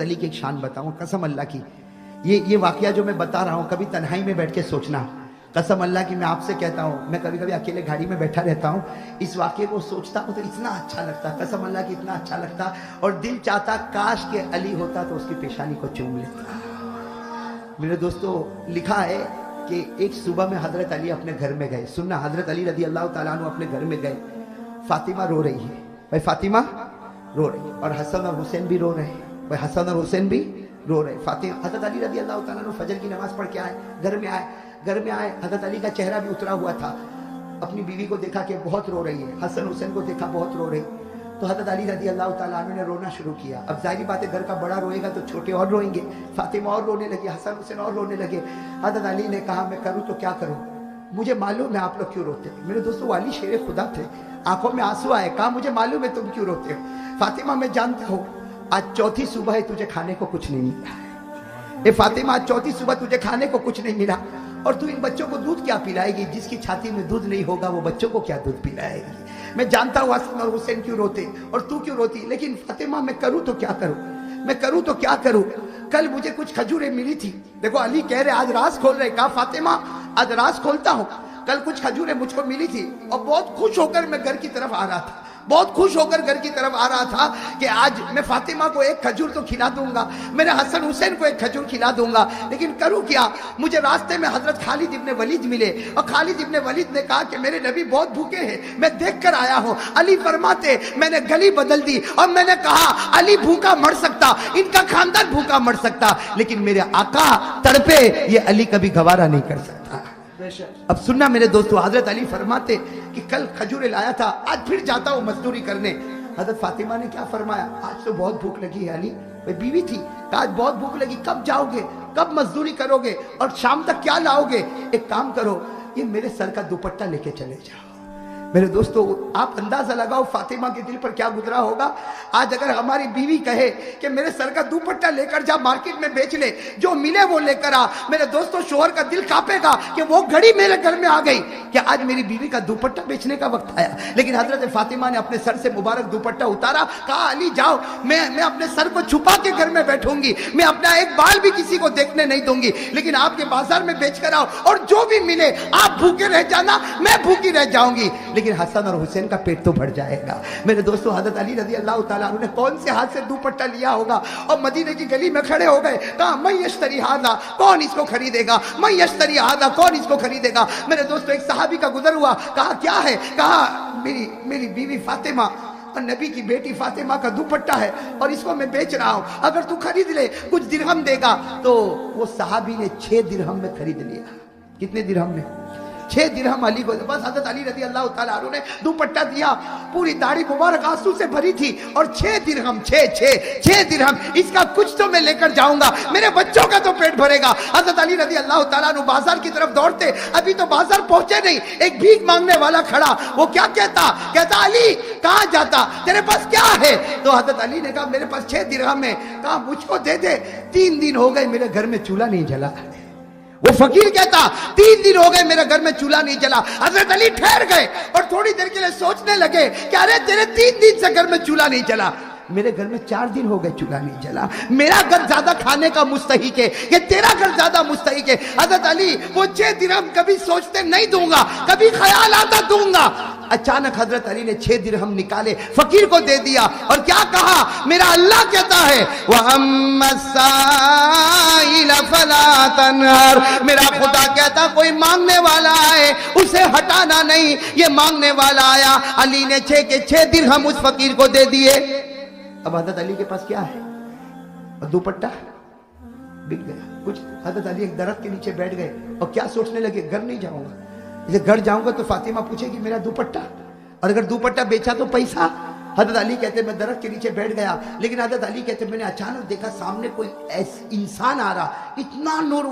अली की एक शान बताऊं, कसम अल्लाह की, ये वाकया जो मैं बता रहा हूं, कभी तन्हाई में बैठ के सोचना, कसम अल्लाह की मैं आपसे कहता हूं, मैं कभी कभी अकेले गाड़ी में बैठा रहता हूं, इस वाकये को सोचता हूं तो इतना अच्छा लगता, कसम अल्लाह की इतना अच्छा लगता, और दिल चाहता काश के अली होता तो उसकी पेशानी को चूम लेता। मेरे दोस्तों, लिखा है कि एक सुबह में हजरत अली अपने घर में गए, सुनना, हजरत अली रजी अल्लाह तआला अन्हु अपने घर में गए, फातिमा रो रही है, भाई फातिमा रो रही है, और हसन और हुसैन भी रो रहे हैं, भाई हसन और हुसैन भी रो रहे। फातिमा, हजरत अली रजी अल्लाह तआला अन्हु फजर की नमाज पढ़ के आए, घर में आए, हजरत अली का चेहरा भी उतरा हुआ था, अपनी बीवी को देखा कि बहुत रो रही है, हसन हुसैन को देखा बहुत रो रही, तो हजरत अली रजी अल्लाह तआला अन्हु ने रोना शुरू किया। अब जाहिर बात है, घर का बड़ा रोएगा तो छोटे और रोएंगे, फातिमा और रोने लगी, हसन हुसैन और रोने लगे। हजरत अली ने कहा, मैं करूँ तो क्या करूँ, मुझे मालूम है आप लोग क्यों रोते हैं। मेरे दोस्तों, वो अली शेर खुदा थे, आंखों में आंसू आए, कहा मुझे मालूम है तुम क्यों रोते हो। फातिमा, मैं जानता हूँ आज चौथी सुबह है, तुझे खाने को कुछ नहीं मिला है। ए फातिमा, आज चौथी सुबह तुझे खाने को कुछ नहीं मिला, और तू इन बच्चों को दूध क्या पिलाएगी, जिसकी छाती में दूध नहीं होगा वो बच्चों को क्या दूध पिलाएगी। मैं जानता हूँ हसन और हुसैन क्यों रोते और तू क्यों रोती, लेकिन फातिमा मैं करूँ तो क्या करूँ, मैं करूँ तो क्या करूँ। कल मुझे कुछ खजूरें मिली थी, देखो अली कह रहे आज राज खोल रहे, कहा फातिमा आज राज खोलता हूँ, कल कुछ खजूरें मुझको मिली थी और बहुत खुश होकर मैं घर की तरफ आ रहा था, बहुत खुश होकर घर की तरफ आ रहा था कि आज मैं फातिमा को एक खजूर तो खिला दूंगा, मेरे हसन हुसैन को एक खजूर खिला दूंगा, लेकिन करूं क्या। मुझे रास्ते में हजरत खालिद इब्ने वलीद मिले, और खालिद इब्ने वलीद ने कहा कि मेरे नबी बहुत भूखे हैं, मैं देख कर आया हूं। अली फरमाते, मैंने गली बदल दी और मैंने कहा अली भूखा मर सकता, इनका खानदान भूखा मर सकता, लेकिन मेरे आका तड़पे ये अली कभी गवारा नहीं कर सकता। अब सुनना मेरे दोस्तों, हजरत अली फरमाते कि कल खजूरें लाया था, आज फिर जाता हूं मजदूरी करने। हजरत फातिमा ने क्या फरमाया, आज तो बहुत भूख लगी है अली, भाई बीवी थी, आज बहुत भूख लगी, कब जाओगे, कब मजदूरी करोगे और शाम तक क्या लाओगे, एक काम करो ये मेरे सर का दुपट्टा लेके चले जाओ। मेरे दोस्तों, आप अंदाजा लगाओ फातिमा के दिल पर क्या गुजरा होगा। आज अगर हमारी बीवी कहे कि मेरे सर का दुपट्टा लेकर जा, मार्केट में बेच ले, जो मिले वो लेकर आ, मेरे दोस्तों शोहर का दिल कांपेगा कि वो घड़ी मेरे घर में आ गई कि आज मेरी बीवी का दुपट्टा बेचने का वक्त आया। लेकिन हजरत फातिमा ने अपने सर से मुबारक दुपट्टा उतारा, कहा अली जाओ, मैं अपने सर को छुपा के घर में बैठूंगी, मैं अपना एक बाल भी किसी को देखने नहीं दूंगी, लेकिन आपके बाजार में बेच कर आओ और जो भी मिले आप भूखे रह जाना, मैं भूखी रह जाऊंगी, लेकिन हसन और हुसैन का पेट तो भर जाएगा। मेरे दोस्तों, हजरत अली रजी अल्लाह तआला अन्हु ने कौन से हाथ से दुपट्टा लिया होगा और मदीने की गली में खड़े हो गए, कहा मैं यश्तरी हादा, कौन इसको खरीदेगा, मैं यश्तरी हादा, कौन इसको खरीदेगा। मेरे दोस्तों, एक सहाबी का गुजर हुआ, कहा क्या है, कहा मेरी बीवी फातिमा और नबी की बेटी फातिमा का दुपट्टा है और इसको मैं बेच रहा हूं, अगर तू खरीद ले कुछ दिरहम देगा। तो वो सहाबी ने 6 दिरहम में खरीद लिया। कितने दिरहम में? 6 दिरहम अली को। बस हजरत अली रजी अल्लाह तआला अन्हु ने दुपट्टा दिया, पूरी दाढ़ी मुबारक आंसू से भरी थी, और 6 दिरहम, 6 दिरहम, इसका कुछ तो मैं लेकर जाऊंगा, मेरे बच्चों का तो पेट भरेगा। हजरत अली रजी अल्लाह तआला अन्हु बाजार की तरफ दौड़ते, अभी तो बाजार पहुंचे नहीं, एक भीख मांगने वाला खड़ा, वो क्या कहता अली कहां जाता, तेरे पास क्या है। तो हजरत अली ने कहा मेरे पास 6 दिरहम है, कहा मुझको दे दे, 3 दिन हो गए मेरे घर में चूल्हा नहीं जला। वो फकीर कहता 3 दिन हो गए मेरे घर में चूल्हा नहीं जला। हजरत अली ठहर गए और थोड़ी देर के लिए सोचने लगे कि अरे तेरे 3 दिन से घर में चूल्हा नहीं जला, मेरे घर में 4 दिन हो गए चूल्हा नहीं जला, मेरा घर ज्यादा खाने का मुस्तहिक है कि तेरा घर ज्यादा मुस्तहिक है। हजरत अली वो 6 दिरहम कभी सोचते नहीं दूंगा, कभी ख्याल आता दूंगा। अचानक हजरत अली ने 6 दिरहम निकाले, फकीर को दे दिया और क्या कहा, मेरा अल्लाह कहता है फला तनहर, मेरा खुदा कहता कोई मांगने वाला आए उसे हटाना नहीं, ये मांगने वाला आया। अली ने 6 के 6 दिरहम उस फकीर को दे दिए। अब हजरत अली के पास क्या है, दुपट्टा बिक गया कुछ। हजरत अली एक दरख्त के नीचे बैठ गए और क्या सोचने लगे, घर नहीं जाऊंगा, जैसे घर जाऊंगा तो फातिमा पूछेगी मेरा दुपट्टा, और अगर दुपट्टा बेचा तो पैसा। हजरत अली कहते मैं दरख्त के नीचे बैठ गया, लेकिन हजरत अली कहते मैंने अचानक देखा सामने कोई इंसान आ रहा, इतना नूर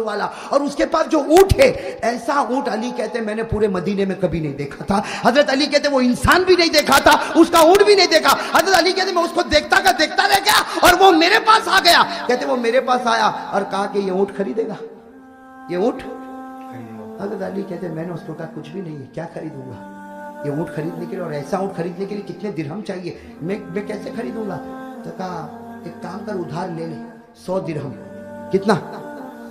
वाला, और उसके पास जो ऊंट है, ऐसा ऊंट अली कहते मैंने पूरे मदीने में कभी नहीं देखा था। हजरत अली कहते वो इंसान भी नहीं देखा था, उसका ऊंट भी नहीं देखा। हजरत अली कहते मैं उसको देखता रह गया और वो मेरे पास आ गया। कहते वो मेरे पास आया और कहा कि ये ऊंट खरीदेगा, ये ऊंट। हजरत अली कहते मैंने उसको कहा कुछ भी नहीं है, क्या खरीदूंगा, ये ऊंट खरीदने के लिए, और ऐसा ऊंट खरीदने के लिए कितने दिरहम चाहिए, मैं कैसे खरीदूंगा। तो कहा ایک کام کر ادھار لے لے 100 درہم. کتنا؟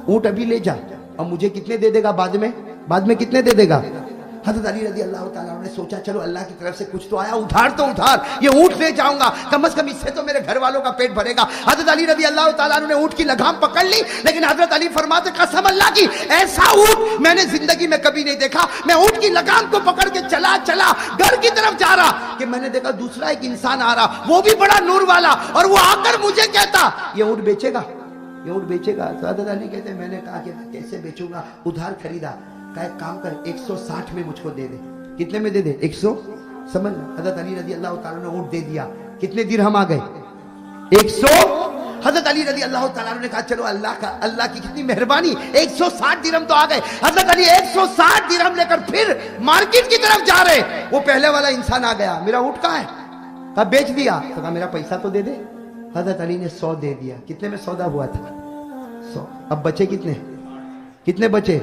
اونٹ ابھی لے جا اور مجھے کتنے دے دے گا بعد میں کتنے دے دے گا؟ حضرت علی رضی اللہ تعالیٰ عنہ نے سوچا چلو اللہ کی طرف سے کچھ تو آیا, ادھار یہ اونٹ لے جاؤں گا, کم از کم اس سے تو میرے گھر والوں کا پیٹ بھرے گا. حضرت علی رضی اللہ تعالیٰ عنہ نے اونٹ کی لگام پکڑ لی, لیکن حضرت علی فرماتے قسم اللہ کی ایسا اونٹ میں نے زندگی میں کبھی نہیں دیکھا. میں اونٹ کی لگام کو پکڑ کے چلا گھر کی طرف جا رہا کہ میں نے دیکھا دوسرا ایک انسان آ رہا, وہ بھی بڑا نور والا, اور وہ آ کر مجھے کہتا یہ اونٹ بیچے گا. تو حضرت علی کہتے میں نے کہا کہ کیسے بیچوں گا, ادھار خریدا. کہا ایک کام کر 160 میں مجھ کو دے دے. کتنے میں دے دے؟ 100. سمجھ. حضرت علی رضی اللہ تعالیٰ نے اونٹ دے دیا. کتنے درہم آ گئے؟ 100. حضرت علی رضی اللہ تعالیٰ نے کہا چلو اللہ کی کتنی مہربانی, 160 درہم تو آ گئے. حضرت علی 160 درہم لے کر پھر مارکیٹ کی طرف جا رہے. وہ پہلے والا انسان آ گیا, میرا اونٹ کہاں ہے؟ کہا بیچ دیا. تو کہا میرا پیسہ تو دے دے. حضرت علی نے 100 دے دیا. کتنے میں سودا ہوا تھا؟ 100. اب بچے کتنے بچے؟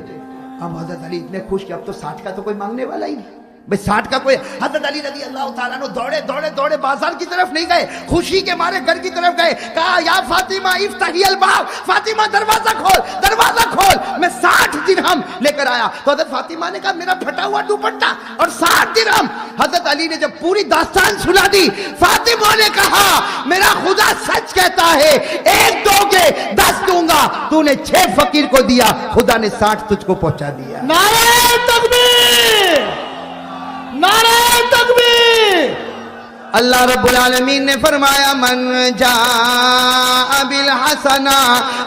اب حضرت علی اتنے خوش کہ اب تو 60 کا تو کوئی مانگنے والا ہی نہیں بھئی, 60 کا کوئی. حضرت علی رضی اللہ تعالیٰ نے دوڑے بازار کی طرف نہیں گئے, خوشی کے مارے گھر کی طرف گئے. کہا یا فاطمہ افتحی الباب, فاطمہ دروازہ کھول, میں 60 درہم لے کر آیا. تو حضرت فاطمہ نے کہا میرا پھٹا ہوا دوپٹہ اور 60 درہم. حضرت علی نے جب پوری داستان سنا دی, فاطمہ نے کہا میرا خدا سچ کہتا ہے, 1 دو گے 10 دوں گا. تو نے 6 فقیر کو دیا, خدا نے 60 تجھ کو پہنچا دیا. نعرہ تکبیر, نعرہ تکبیر. اللہ رب العالمین نے فرمایا من جاء بالحسنہ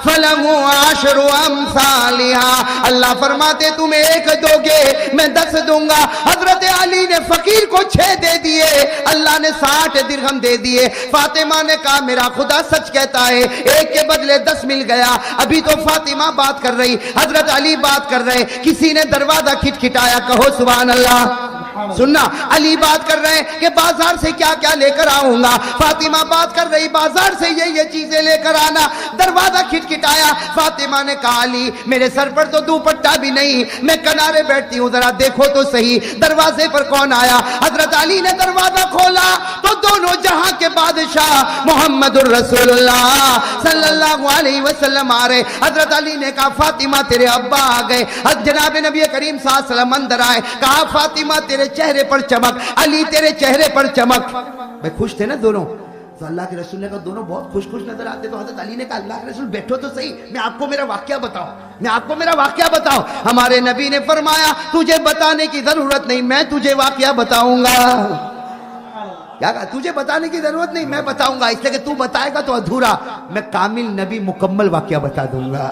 فلہ عشر امثالها. اللہ فرماتے تم 1 دو گے میں 10 دوں گا. حضرت علی نے فقیر کو 6 دے دیے, اللہ نے 60 درہم دے دیے. فاطمہ نے کہا میرا خدا سچ کہتا ہے, 1 کے بدلے 10 مل گیا. ابھی تو فاطمہ بات کر رہی, حضرت علی بات کر رہے, کسی نے دروازہ کھٹکھٹایا, کہو سبحان اللہ. سننا, علی بات کر رہے ہیں کہ بازار سے کیا کیا لے کر آؤں گا. فاطمہ بات کر رہی بازار سے یہ چیزیں لے کر آنا. دروازہ کھٹکھٹایا. فاطمہ نے کہا علی میرے سر پر تو دوپٹہ بھی نہیں, میں کنارے بیٹھتی ہوں, ذرا دیکھو تو صحیح دروازے پر کون آیا. حضرت علی نے دروازہ کھولا تو دونوں جہاں کے بادشاہ محمد الرسول اللہ صلی اللہ علیہ وسلم آ رہے. حضرت علی نے کہا فاطمہ تیرے ابا آ گئے. جناب نبی کریم صلی اللہ علیہ وسلم اندر آئے. کہا فاطمہ تیرے چہرے پر چمک, علی تیرے چہرے پر چمک. بھئی خوش تھے نا دونوں. تو اللہ کے رسول نے کہا دونوں بہت خوش نظر آتے. تو حضرت علی نے کہا اللہ کے رسول بیٹھو تو صحیح, میں آپ کو میرا واقعہ بتاؤں. ہمارے نبی نے فرمایا تجھے بتانے کی ضرورت نہیں, میں تجھے واقعہ بتاؤں گا. کیا کہا؟ تجھے بتانے کی ضرورت نہیں, میں بتاؤں گا, اس لیے کہ تو بتائے گا تو ادھورا, میں کامل نبی مکمل واقعہ بتا دوں گا.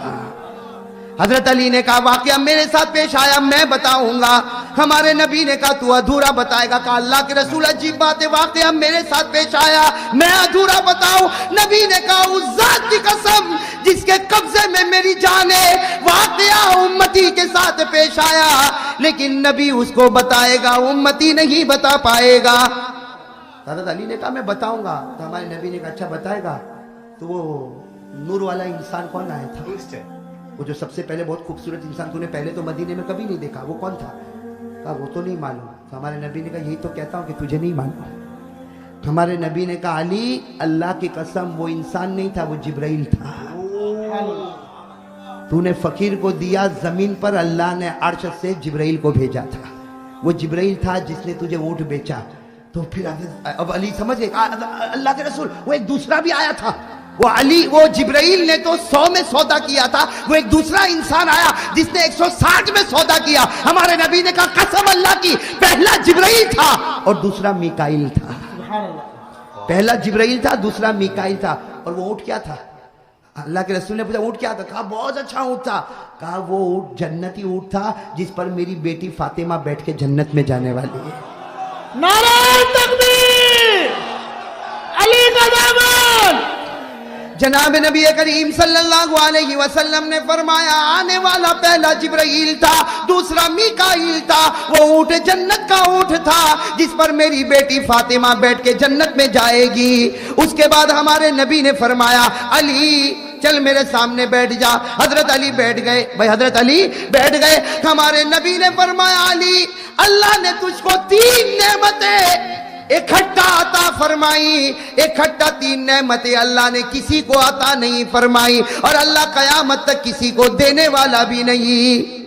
حضرت علی نے کہا واقعہ میرے ساتھ پیش آیا, میں بتاؤں گا. ہمارے نبی نے کہا تو ادھورا بتائے گا. کہا اللہ کے رسول عجیب بات ہے, واقعہ میرے ساتھ پیش آیا, میں ادھورا بتاؤں. نبی نے کہا اس ذات کی قسم جس کے قبضے میں میری جان ہے, واقعہ امتی کے ساتھ پیش آیا, لیکن نبی اس کو بتائے گا, امتی نہیں بتا پائے گا. حضرت علی نے کہا میں بتاؤں گا. تو ہمارے نبی نے کہا اچھا بتائے گا. تو وہ نور والا انسان کون آیا تھا, وہ جو سب سے پہلے بہت خوبصورت انسان تو نے پہلے تو مدینے میں کبھی نہیں دیکھا, وہ کون تھا؟ کہا وہ تو نہیں معلوم. تو ہمارے نبی نے کہا یہی تو کہتا ہوں کہ تجھے نہیں معلوم. ہمارے نبی نے کہا علی اللہ کی قسم وہ انسان نہیں تھا, وہ جبرائیل تھا. تو نے فقیر کو دیا زمین پر, اللہ نے عرش سے جبرائیل کو بھیجا تھا. وہ جبرائیل تھا جس نے تجھے اونٹ بیچا. تو پھر اب علی سمجھ گئے, اللہ کے رسول وہ ایک دوسرا بھی آیا تھا. وہ جبرائیل نے تو 100 میں سودا کیا تھا, وہ ایک دوسرا انسان آیا جس نے 160 میں سودا کیا. ہمارے نبی نے کہا قسم اللہ کی پہلا جبرائیل تھا اور دوسرا میکائیل تھا. پہلا جبرائیل تھا, دوسرا میکائیل تھا. اور وہ اونٹ کیا تھا؟ اللہ کے رسول نے پوچھا اونٹ کیا تھا؟ کہا بہت اچھا اونٹ تھا. کہا وہ اونٹ جنتی اونٹ تھا جس پر میری بیٹی فاطمہ بیٹھ کے جنت میں جانے والی ہے. نعرہ تکبیر, علی کا دامن. جناب نبی کریم صلی اللہ علیہ وسلم نے فرمایا آنے والا پہلا جبرائیل تھا, دوسرا میکائیل تھا. وہ اونٹ جنت کا اونٹ تھا جس پر میری بیٹی فاطمہ بیٹھ کے جنت میں جائے گی. اس کے بعد ہمارے نبی نے فرمایا علی چل میرے سامنے بیٹھ جا. حضرت علی بیٹھ گئے. بھائی حضرت علی بیٹھ گئے. ہمارے نبی نے فرمایا علی اللہ نے تجھ کو 3 نعمتیں اکٹھا عطا فرمائی. اکٹھا 3 نعمتیں اللہ نے کسی کو عطا نہیں فرمائی, اور اللہ قیامت تک کسی کو دینے والا بھی نہیں.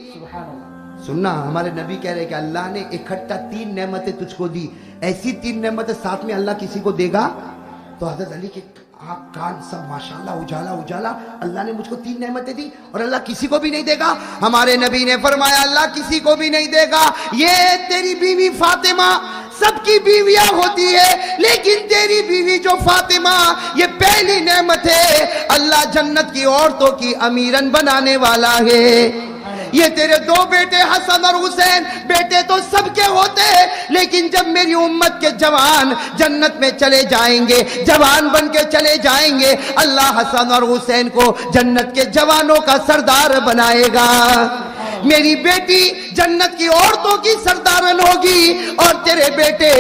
سننا, ہمارے نبی کہہ رہے کہ اللہ نے اکٹھا 3 نعمتیں تجھ کو دی, ایسی 3 نعمتیں ساتھ میں اللہ کسی کو دے گا. تو حضرت علی کے آنکھ کان سب ماشاءاللہ اجالا اجالا, اللہ نے مجھ کو 3 نعمتیں دی اور اللہ کسی کو بھی نہیں دے گا. ہمارے نبی نے فرمایا اللہ کسی کو بھی نہیں دے گا. یہ تیری بیوی فاطمہ, سب کی بیویاں ہوتی ہے لیکن تیری بیوی جو فاطمہ, یہ پہلی نعمت ہے. اللہ جنت کی عورتوں کی امیرن بنانے والا ہے. یہ تیرے 2 بیٹے حسن اور حسین, بیٹے تو سب کے ہوتے ہیں لیکن جب میری امت کے جوان جنت میں چلے جائیں گے, جوان بن کے چلے جائیں گے, اللہ حسن اور حسین کو جنت کے جوانوں کا سردار بنائے گا. میری بیٹی جنت کی عورتوں کی سردارن ہوگی اور تیرے بیٹے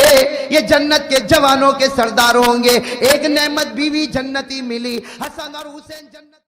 یہ جنت کے جوانوں کے سردار ہوں گے. ایک نعمت بیوی جنتی ملی, حسن اور حسین جنت